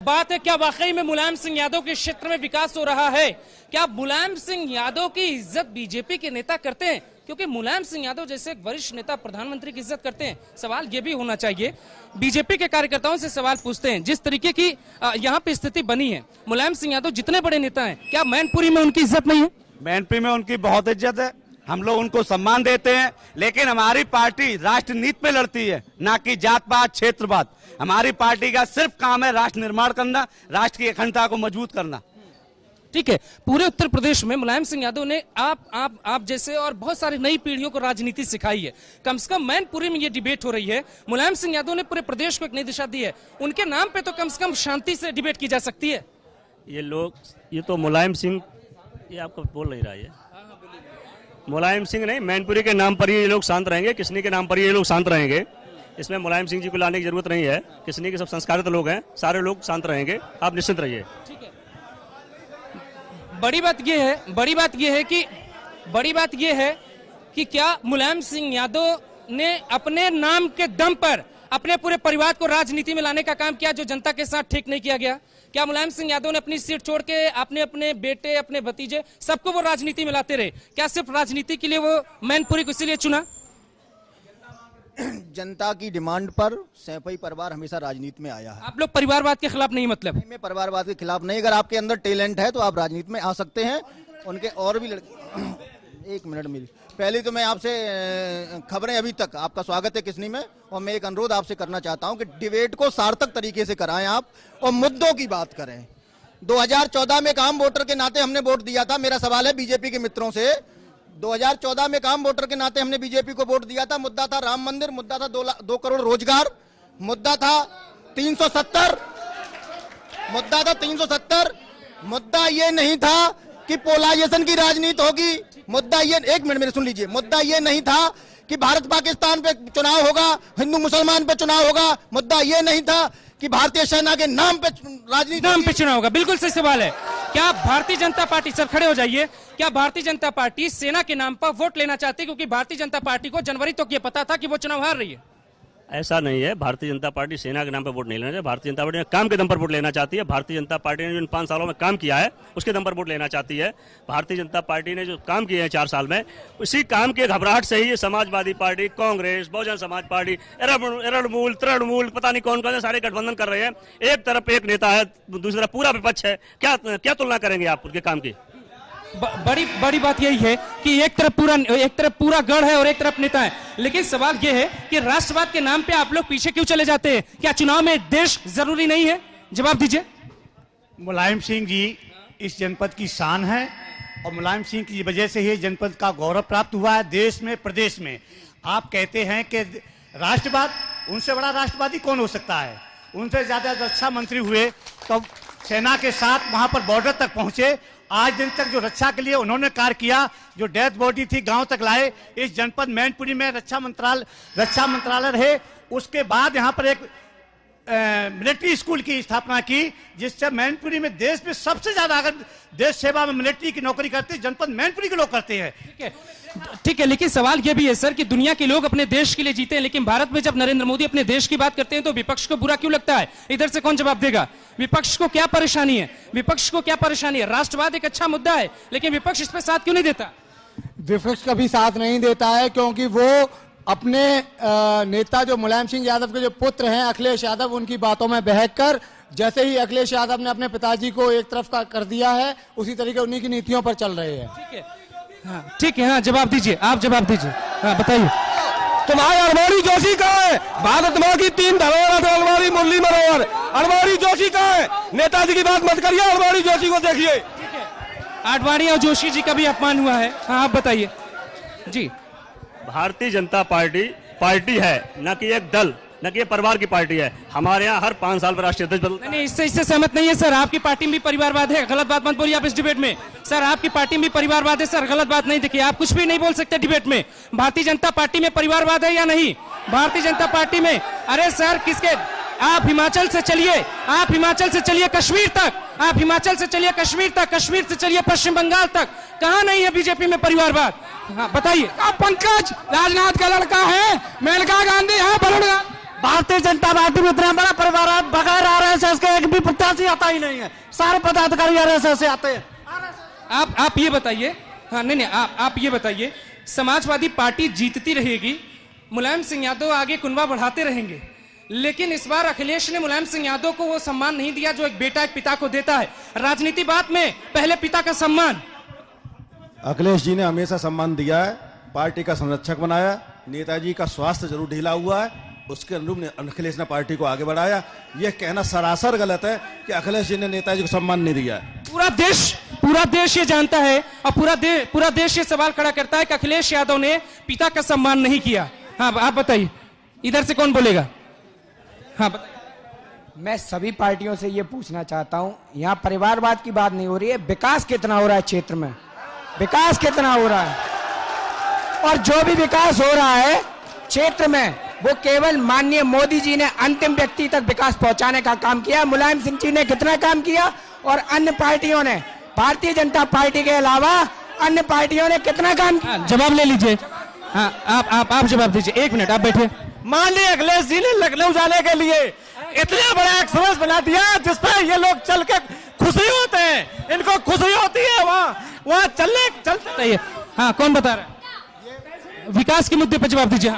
बात है, क्या वाकई में मुलायम सिंह यादव के क्षेत्र में विकास हो रहा है? क्या मुलायम सिंह यादव की इज्जत बीजेपी के नेता करते हैं? क्योंकि मुलायम सिंह यादव जैसे एक वरिष्ठ नेता प्रधानमंत्री की इज्जत करते हैं। सवाल ये भी होना चाहिए, बीजेपी के कार्यकर्ताओं से सवाल पूछते हैं, जिस तरीके की यहाँ पे स्थिति बनी है, मुलायम सिंह यादव जितने बड़े नेता हैं, क्या मैनपुरी में उनकी इज्जत नहीं है? मैनपुरी में उनकी बहुत इज्जत है, हम लोग उनको सम्मान देते हैं, लेकिन हमारी पार्टी राष्ट्र नीति पे लड़ती है, ना कि जात पात क्षेत्रवाद। हमारी पार्टी का सिर्फ काम है राष्ट्र निर्माण करना, राष्ट्र की अखंडता को मजबूत करना। ठीक है, पूरे उत्तर प्रदेश में मुलायम सिंह यादव ने आप जैसे और बहुत सारी नई पीढ़ियों को राजनीति सिखाई है। कम से कम मैनपुरी में ये डिबेट हो रही है, मुलायम सिंह यादव ने पूरे प्रदेश को एक नई दिशा दी है। उनके नाम पे तो कम से कम शांति से डिबेट की जा सकती है। ये तो मुलायम सिंह, ये आपको बोल नहीं रहा है, मुलायम सिंह नहीं, मैनपुरी के नाम पर ही ये लोग शांत रहेंगे, किसनी के नाम पर ये लोग शांत रहेंगे। इसमें मुलायम सिंह जी को लाने की जरूरत नहीं है, किसनी के सब संस्कारित लोग हैं, सारे लोग शांत रहेंगे, आप निश्चिंत रहिए। ठीक है, बड़ी बात यह है कि क्या मुलायम सिंह यादव ने अपने नाम के दम पर अपने पूरे परिवार को राजनीति में लाने का काम किया, जो जनता के साथ ठीक नहीं किया गया? क्या मुलायम सिंह यादव ने अपनी सीट छोड़ के अपने बेटे, अपने भतीजे, सबको वो राजनीति में लाते रहे? क्या सिर्फ राजनीति के लिए वो मैनपुरी को इसीलिए चुना? जनता की डिमांड पर सैफई परिवार हमेशा राजनीति में आया है। आप लोग परिवारवाद के खिलाफ नहीं? मतलब नहीं, मैं परिवारवाद के खिलाफ नहीं। अगर आपके अंदर टैलेंट है तो आप राजनीति में आ सकते हैं। उनके और भी एक मिनट मिली। पहले तो मैं आपसे खबरें अभी तक आपका स्वागत है किसनी में, और मैं एक अनुरोध आपसे करना चाहता हूं कि डिबेट को सार्थक तरीके से कराएं आप, और मुद्दों की बात करें। 2014 में एक आम वोटर के नाते हमने वोट दिया था। मेरा सवाल है बीजेपी के मित्रों से, 2014 में काम वोटर के नाते हमने बीजेपी को वोट दिया था। मुद्दा था राम मंदिर, मुद्दा था 2 करोड़ रोजगार, मुद्दा था 370, मुद्दा ये नहीं था कि पोलराइजेशन की राजनीति होगी, मुद्दा ये, एक मिनट मेरे सुन लीजिए, मुद्दा ये नहीं था कि भारत पाकिस्तान पे चुनाव होगा, हिंदू मुसलमान पे चुनाव होगा, मुद्दा ये नहीं था कि भारतीय सेना के नाम पे राजनीति, नाम पे चुनाव होगा। बिल्कुल सही सवाल है। क्या भारतीय जनता पार्टी, सर खड़े हो जाइए, क्या भारतीय जनता पार्टी सेना के नाम पर वोट लेना चाहती है? क्योंकि भारतीय जनता पार्टी को जनवरी तक ये पता था कि वो चुनाव हार रही है। ऐसा नहीं है, भारतीय जनता पार्टी सेना के नाम पर वोट नहीं लेना चाहिए। भारतीय जनता पार्टी काम के दम पर वोट लेना चाहती है। भारतीय जनता पार्टी ने जो इन 5 सालों में काम किया है उसके दम पर वोट लेना चाहती है। भारतीय जनता पार्टी ने जो काम किए हैं 4 साल में, उसी काम के घबराहट से ही ये समाजवादी पार्टी, कांग्रेस, बहुजन समाज पार्टी, तृणमूल, पता नहीं कौन कौन सारे गठबंधन कर रहे हैं। एक तरफ एक नेता है, दूसरी तरफ पूरा विपक्ष है। क्या तुलना करेंगे आप उनके काम की? बड़ी बात यही है कि एक तरफ पूरा गढ़ है और एक तरफ नेता है। लेकिन सवाल यह है कि राष्ट्रवाद के नाम पे आप लोग पीछे क्यों चले जाते हैं? क्या चुनाव में देश जरूरी नहीं है? जवाब दीजिए। मुलायम सिंह जी इस जनपद की शान है, और मुलायम सिंह की वजह से ही जनपद का गौरव प्राप्त हुआ है देश में, प्रदेश में। आप कहते हैं कि राष्ट्रवाद, उनसे बड़ा राष्ट्रवादी कौन हो सकता है? उनसे ज्यादा रक्षा मंत्री हुए तो सेना के साथ वहां पर बॉर्डर तक पहुंचे। आज दिन तक जो रक्षा के लिए उन्होंने कार्य किया, जो डेथ बॉडी थी गांव तक लाए। इस जनपद मैनपुरी में रक्षा मंत्रालय रहे। उसके बाद यहां पर एक मिलिट्री स्कूल की स्थापना की, जिससे मैनपुरी में देश में सबसे ज्यादा, अगर देश सेवा में मिलिट्री की नौकरी करते जनपद मैनपुरी के लोग करते हैं। ठीक है, लेकिन सवाल यह भी है सर कि दुनिया के लोग अपने देश के लिए जीते हैं, लेकिन भारत में जब नरेंद्र मोदी अपने देश की बात करते हैं तो विपक्ष को बुरा क्यों लगता है? इधर से कौन जवाब देगा? विपक्ष को क्या परेशानी है? राष्ट्रवाद एक अच्छा मुद्दा है, लेकिन विपक्ष इस पर साथ क्यों नहीं देता? विपक्ष कभी साथ नहीं देता है, क्योंकि वो अपने नेता जो मुलायम सिंह यादव के जो पुत्र हैं अखिलेश यादव, उनकी बातों में बहक कर, जैसे ही अखिलेश यादव ने अपने पिताजी को एक तरफ कर दिया है, उसी तरीके उन्हीं की नीतियों पर चल रहे हैं। ठीक है, हाँ जवाब दीजिए, आप जवाब दीजिए, हाँ बताइए। तुम्हारे अरमानी जोशी कहाँ है? भारत माँ की 3 धरोहर, अरमानी मुरली मनोहर, अरमानी जोशी कहाँ है? नेताजी की बात मत करिए, अरमानी जोशी को देखिए। आडवाणी और जोशी जी का भी अपमान हुआ है। हाँ आप बताइए जी। भारतीय जनता पार्टी है, न कि एक दल, न कि परिवार की पार्टी है। हमारे यहाँ हर 5 साल पर राष्ट्रीय अध्यक्ष बदलता नहीं, इससे सहमत नहीं है सर। आपकी पार्टी में भी परिवारवाद है, गलत बात मत बोलिए आप इस डिबेट में। सर आपकी पार्टी में भी परिवारवाद है सर, गलत बात नहीं। देखिए आप कुछ भी नहीं बोल सकते डिबेट में। भारतीय जनता पार्टी में परिवारवाद है या नहीं? भारतीय जनता पार्टी में, अरे सर किसके, आप हिमाचल से चलिए कश्मीर तक, आप हिमाचल से चलिए कश्मीर तक, कश्मीर से चलिए पश्चिम बंगाल तक, कहाँ नहीं है बीजेपी में परिवारवाद? हाँ बताइए। पंकज राजनाथ का लड़का है, मेनका गांधी है, भारतीय जनता पार्टी में इतना बड़ा परिवार है, बगैर आरएसएस के एक भी प्रत्याशी आता ही नहीं है, सारे पदाधिकारी आरएसएस से आते हैं। आप ये बताइए, हाँ नहीं आप ये बताइए, समाजवादी पार्टी जीतती रहेगी, मुलायम सिंह यादव आगे कुनबा बढ़ाते रहेंगे, लेकिन इस बार अखिलेश ने मुलायम सिंह यादव को वो सम्मान नहीं दिया जो एक बेटा एक पिता को देता है। राजनीति बात में पहले पिता का सम्मान। अखिलेश जी ने हमेशा सम्मान दिया है, पार्टी का संरक्षक बनाया, नेताजी का स्वास्थ्य जरूर ढीला हुआ है, उसके अनुरूप अखिलेश ने पार्टी को आगे बढ़ाया। यह कहना सरासर गलत है कि अखिलेश जी ने नेताजी को सम्मान नहीं दिया है। पूरा देश ये जानता है और पूरा देश ये सवाल खड़ा करता है कि अखिलेश यादव ने पिता का सम्मान नहीं किया। हाँ आप बताइए, इधर से कौन बोलेगा? हाँ बताइए। मैं सभी पार्टियों से ये पूछना चाहता हूँ, यहाँ परिवारवाद की बात नहीं हो रही है, विकास कितना हो रहा है क्षेत्र में, विकास कितना हो रहा है? और जो भी विकास हो रहा है क्षेत्र में वो केवल माननीय मोदी जी ने अंतिम व्यक्ति तक विकास पहुंचाने का काम किया। मुलायम सिंह जी ने कितना काम किया और अन्य पार्टियों ने, भारतीय जनता पार्टी के अलावा अन्य पार्टियों ने कितना काम किया? जवाब ले लीजिए। हाँ आप जवाब दीजिए, 1 मिनट आप बैठे। माननीय अखिलेश जी ने लखनऊ जाने के लिए इतना बड़ा एक्सप्रेस बना दिया जिस पर ये लोग चल के खुशी होते हैं, इनको खुशी होती है, वहाँ चलते। हाँ कौन बता रहा है? विकास के मुद्दे पर जवाब दीजिए।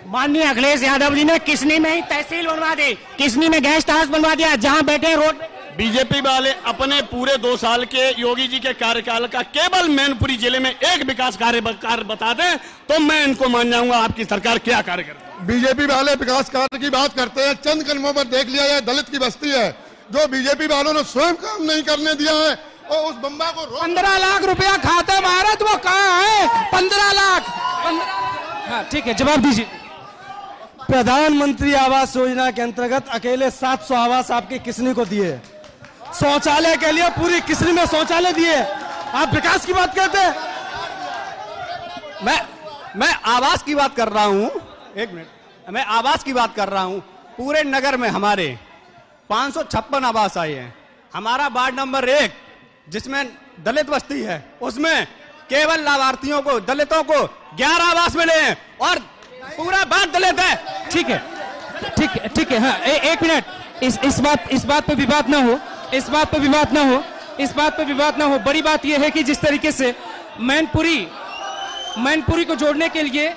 माननीय अखिलेश यादव जी ने किसनी में ही तहसील बनवा दी, किसनी में गेस्ट हाउस बनवा दिया, जहाँ बैठे रोड। बीजेपी वाले अपने पूरे 2 साल के योगी जी के कार्यकाल का केवल मैनपुरी जिले में एक विकास कार्य बता दें तो मैं इनको मान जाऊंगा आपकी सरकार क्या कार्य करती है। बीजेपी वाले विकास कार्य की बात करते हैं, चंद कदमों पर देख लिया जाए दलित की बस्ती है जो बीजेपी वालों ने स्वयं काम नहीं करने दिया है और उस बम्बा को 15 लाख रुपया खाते भारत वो कहाँ है? 15 लाख। हाँ ठीक है, जवाब दीजिए। प्रधानमंत्री आवास योजना के अंतर्गत अकेले 700 आवास आपके किसनी को दिए, शौचालय के लिए पूरी किसनी में शौचालय दिए। आप विकास की बात करते हैं, मैं आवास की बात कर रहा हूं। 1 मिनट, मैं आवास की बात कर रहा हूं। पूरे नगर में हमारे 556 आवास आए हैं। हमारा वार्ड नंबर 1 जिसमें दलित बस्ती है उसमें केवल लाभार्थियों को, दलितों को 11 आवास मिले हैं और पूरा वार्ड दलित है। ठीक है। हाँ 1 मिनट, इस बात पे विवाद ना हो, इस बात पे विवाद ना हो। बड़ी बात यह है कि जिस तरीके से मैनपुरी को जोड़ने के लिए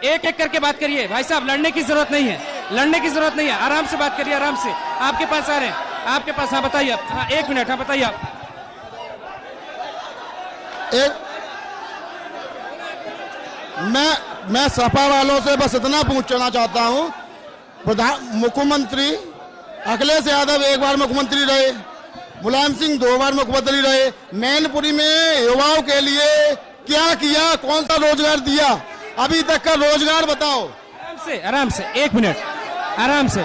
एक करके बात करिए। भाई साहब लड़ने की जरूरत नहीं है, आराम से बात करिए, आराम से। आपके पास आ रहे हैं, आपके पास। हाँ बताइए आप। हाँ 1 मिनट, हाँ बताइए आप। मैं सपा वालों से बस इतना पूछना चाहता हूं, मुख्यमंत्री अखिलेश यादव 1 बार मुख्यमंत्री रहे, मुलायम सिंह 2 बार मुख्यमंत्री रहे, मैनपुरी में युवाओं के लिए क्या किया, कौन सा रोजगार दिया अभी तक का रोजगार बताओ। आराम से 1 मिनट, आराम से।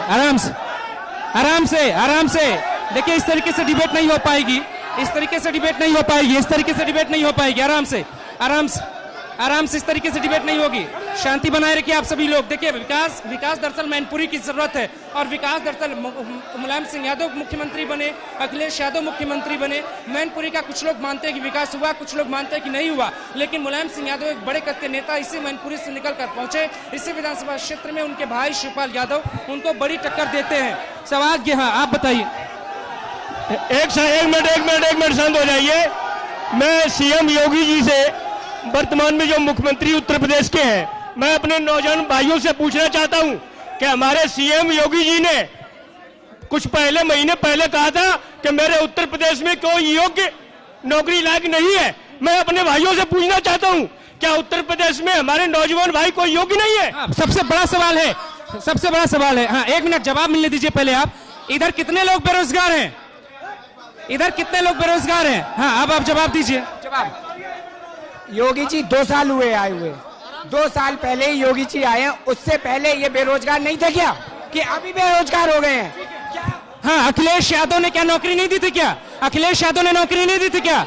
देखिए इस तरीके से डिबेट नहीं हो पाएगी, इस तरीके से डिबेट नहीं हो पाएगी। आराम से इस तरीके से डिबेट नहीं होगी। शांति बनाए रखिए आप सभी लोग। देखिए विकास दरअसल मैनपुरी की जरूरत है और विकास दरअसल मुलायम सिंह यादव मुख्यमंत्री बने, अखिलेश यादव मुख्यमंत्री बने। मैनपुरी का कुछ लोग मानते हैं कि विकास हुआ, कुछ लोग मानते हैं कि नहीं हुआ, लेकिन मुलायम सिंह यादव एक बड़े कद के नेता इसी मैनपुरी से निकल कर पहुंचे। इसी विधानसभा क्षेत्र में उनके भाई शिवपाल यादव उनको बड़ी टक्कर देते हैं। सवाल ये, हाँ आप बताइए। एक मिनट शांत हो जाइए। मैं सीएम योगी जी से, वर्तमान में जो मुख्यमंत्री उत्तर प्रदेश के हैं, मैं अपने नौजवान भाइयों से पूछना चाहता हूं कि हमारे सीएम योगी जी ने कुछ महीने पहले कहा था कि मेरे उत्तर प्रदेश में कोई योग्य नौकरी लायक नहीं है। मैं अपने भाइयों से पूछना चाहता हूं, क्या उत्तर प्रदेश में हमारे नौजवान भाई कोई योग्य नहीं है? सबसे बड़ा सवाल है। हाँ 1 मिनट जवाब मिलने दीजिए पहले आप। इधर कितने लोग बेरोजगार हैं? हाँ अब आप जवाब दीजिए। योगी जी 2 साल हुए आए हुए, 2 साल पहले ही योगी जी आए हैं, उससे पहले ये बेरोजगार नहीं थे क्या कि अभी बेरोजगार हो गए हैं? हाँ अखिलेश यादव ने क्या नौकरी नहीं दी थी क्या? अखिलेश यादव ने नौकरी नहीं दी थी क्या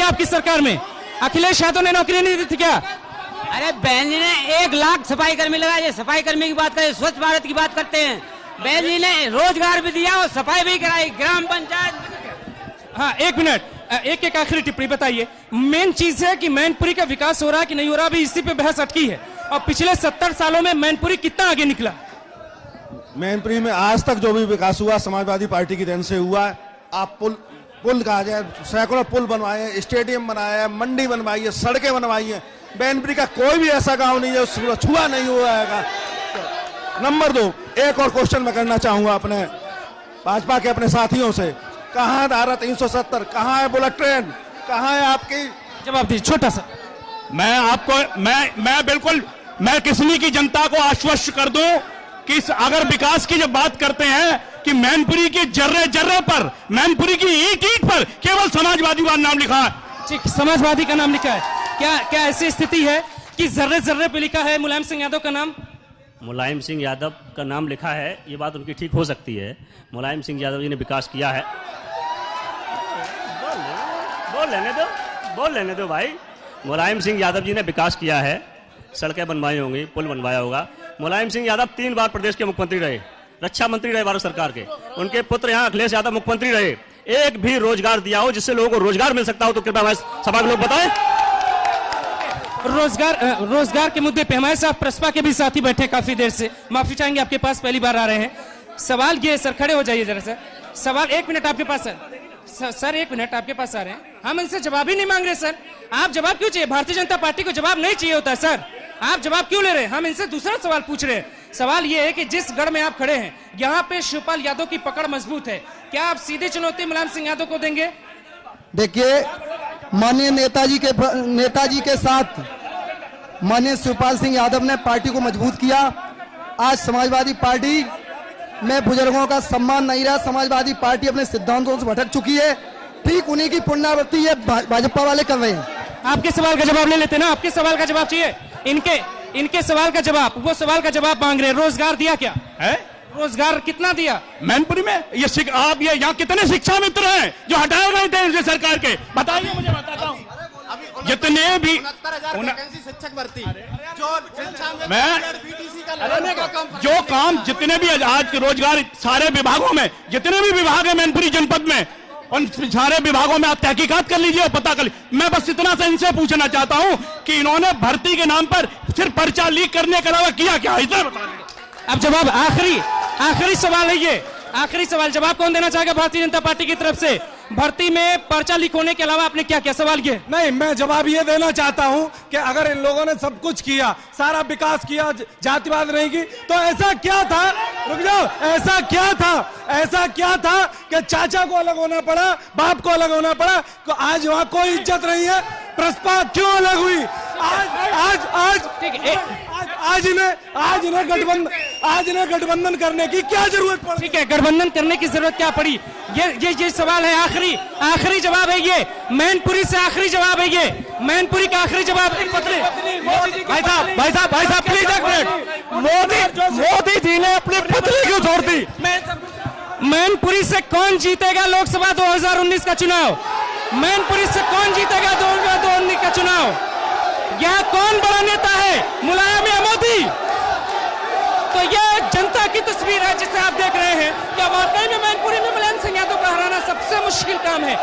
आपकी सरकार में? अखिलेश यादव ने नौकरी नहीं दी थी क्या? अरे बहन जी ने 1 लाख सफाई कर्मी लगाए। सफाई कर्मी की बात करें, स्वच्छ भारत की बात करते हैं। बहन जी ने रोजगार भी दिया और सफाई भी कराई, ग्राम पंचायत। हाँ 1 मिनट, एक आखिरी टिप्पणी बताइए। मेन चीज है कि मैनपुरी का विकास हो रहा है कि नहीं हो रहा, अभी इसी पे बहस अटकी है। और पिछले 70 सालों में मैनपुरी कितना आगे निकला? मैनपुरी में आज तक जो भी विकास हुआ समाजवादी पार्टी की देन से हुआ है। आप पुल कहा जाए, सैकड़ों पुल बनवाए हैं, स्टेडियम बनाया है, मंडी बनवाई है, सड़कें बनवाई है। मैनपुरी का कोई भी ऐसा गांव नहीं है जो छुआ नहीं हुआ है। नंबर 2, एक और क्वेश्चन मैं करना चाहूंगा अपने भाजपा के अपने साथियों से, कहाँ है धारा 370, कहाँ है बुलेट ट्रेन, कहाँ है आपकी? जवाब दीजिए छोटा सा। मैं किसनी की जनता को आश्वस्त कर दूं कि अगर विकास की जब बात करते हैं कि मैनपुरी के जर्रे जर्रे पर, मैनपुरी की ईंट ईंट पर केवल समाजवादी का नाम लिखा है। ठीक, समाजवादी का नाम लिखा है। क्या ऐसी स्थिति है कि जर्रे जर्रे पे लिखा है मुलायम सिंह यादव का नाम? मुलायम सिंह यादव का नाम लिखा है, ये बात उनकी ठीक हो सकती है। मुलायम सिंह यादव जी ने विकास किया है। बोल लेने दो भाई। मुलायम सिंह यादव जी ने विकास किया है, सड़कें बनवाई होंगी, पुल बनवाया होगा। मुलायम सिंह यादव 3 बार प्रदेश के मुख्यमंत्री रहे, रक्षा मंत्री रहे भारत सरकार के। उनके पुत्र यहाँ अखिलेश यादव मुख्यमंत्री रहे। एक भी रोजगार दिया हो जिससे लोगों को रोजगार मिल सकता हो तो कृपया सभा के लोग बताएं। रोजगार के मुद्दे पे हमारे साथ प्रसपा के भी साथी बैठे काफी देर से। माफी चाहेंगे, आपके पास पहली बार आ रहे हैं। सवाल ये सर, खड़े हो जाइए जरा सर। सवाल 1 मिनट आपके पास सर 1 मिनट आपके पास आ रहे हैं। हम इनसे जवाब ही नहीं मांग रहे सर। आप जवाब क्यों चाहिए? भारतीय जनता पार्टी को जवाब नहीं चाहिए होता है सर। आप जवाब क्यों ले रहे हैं? हम इनसे दूसरा सवाल पूछ रहे हैं। सवाल ये है कि जिस गढ़ में आप खड़े हैं यहाँ पे शिवपाल यादव की पकड़ मजबूत है, क्या आप सीधी चुनौती मुलायम सिंह यादव को देंगे? देखिए, माननीय नेताजी के साथ माननीय शिवपाल सिंह यादव ने पार्टी को मजबूत किया। आज समाजवादी पार्टी में बुजुर्गों का सम्मान नहीं रहा। समाजवादी पार्टी अपने सिद्धांतों से भटक चुकी है। ठीक उन्हीं की पुनरावृत्ति ये भाजपा वाले कर रहे हैं। आपके सवाल का जवाब ले लेते ना। आपके सवाल का जवाब चाहिए। इनके सवाल का जवाब, वो सवाल का जवाब मांग रहे हैं। रोजगार दिया क्या है? रोजगार कितना दिया मैनपुरी में? आप ये यहाँ कितने शिक्षा मित्र हैं जो हटाए गए थे सरकार के? बताइए मुझे, बताता हूँ। जितने भी शिक्षक भर्ती जो काम जितने भी आज के रोजगार सारे विभागों में, जितने भी विभाग है मैनपुरी जनपद में, उन सारे विभागों में आप तहकीकात कर लीजिए और पता कर लीजिए। मैं बस इतना सा इनसे पूछना चाहता हूं कि इन्होंने भर्ती के नाम पर सिर्फ पर्चा लीक करने के अलावा किया क्या? इतना बता। अब जवाब आखिरी सवाल है ये। आखिरी सवाल जवाब कौन देना चाहेगा भारतीय जनता पार्टी की तरफ से? भर्ती में पर्चा लीक होने के अलावा आपने क्या क्या सवाल किए? नहीं, मैं जवाब ये देना चाहता हूं कि अगर इन लोगों ने सब कुछ किया, सारा विकास किया, जातिवाद नहीं की, तो ऐसा क्या था? रुक जाओ, ऐसा क्या था कि चाचा को अलग होना पड़ा, बाप को अलग होना पड़ा? तो आज वहां कोई इज्जत नहीं है। प्रसपा क्यों अलग हुई? आज इन्हें गठबंधन करने की क्या जरूरत पड़ी? ठीक है, गठबंधन करने की जरूरत क्या पड़ी? ये सवाल है। आखिरी जवाब है ये। मैनपुरी से आखिरी जवाब है ये। मैनपुरी का आखिरी जवाब। भाई साहब प्लीज एक मिनट। मोदी जी ने अपनी पत्नी क्यों छोड़ दी? मैनपुरी से कौन जीतेगा लोकसभा 2019 का चुनाव? मैनपुरी से कौन जीतेगा 2019 का चुनाव? यहाँ कौन बड़ा नेता है, मुलायम या मोदी? तो ये जनता की तस्वीर है जिसे आप देख रहे हैं। क्या वाकई में मैनपुरी में मुलायम सिंह यादव को हराना सबसे मुश्किल काम है?